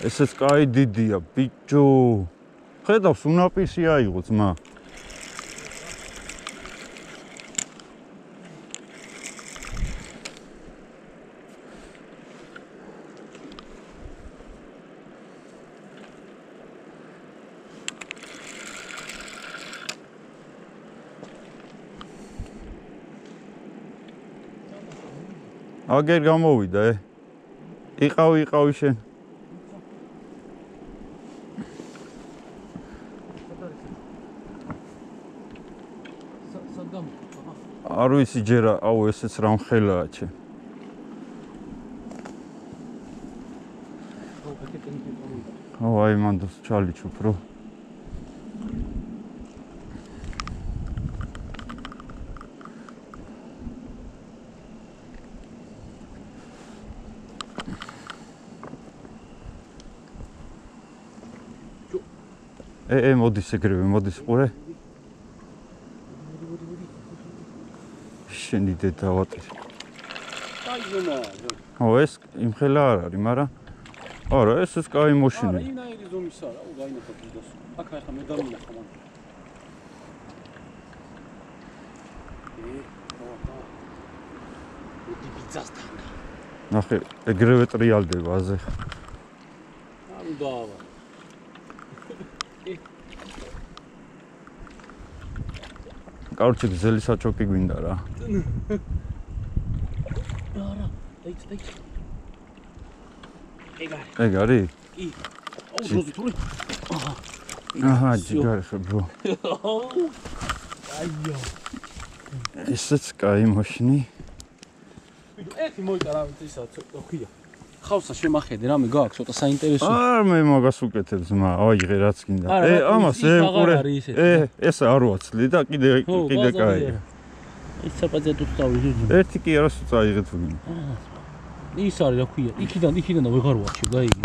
ესეც კაი დიდია, ბიჭო. ხედავს, უნაპისი აიღო ძმა. აგერ გამოვიდა, იყავი შენ. არ ვიცი ჯერა, აუ ესეც რა მხელაა ჩე. აუ აი მანდოს ჩალიჩუp რო. მოდის ეგრევე, მოდის ყურე. შენი დედა ვატირი. ეს იმხელა არ არის, მაგრამ არა, ესეც კაი მოშინია. არა, ინაირი ზომის არა, გაინახო კიდოს. აქ ახლა მე დამინახო მან. ბიძასთან. ნახე, ეგრევე ტრიალდება აზე. არ უნდა. კარჩი გზელი საჩოკი გვინდა რა. არა, დაიც. ეგ არის? კი. აუ ზოგი თური. აჰა, ჯიგარი ხო ბრო. აიო. ესეც კაი მოშინი. ერთი მოიტარა ისა ხია. ხავსა შემახედე რამე გააქვს ცოტა საინტერესო. არ მე მაგას უკეთებ ძმა, აიღე რაც გინდა. ამას ყურე. ეს არ ვაცლი და კიდე კაია. ის საპაძეთო წავიდე. ერთი კი არასო წაიღეთ ვინ. ის არის რა ქვია. იქიდან და ვეღარ ვარჩი, გაიგე.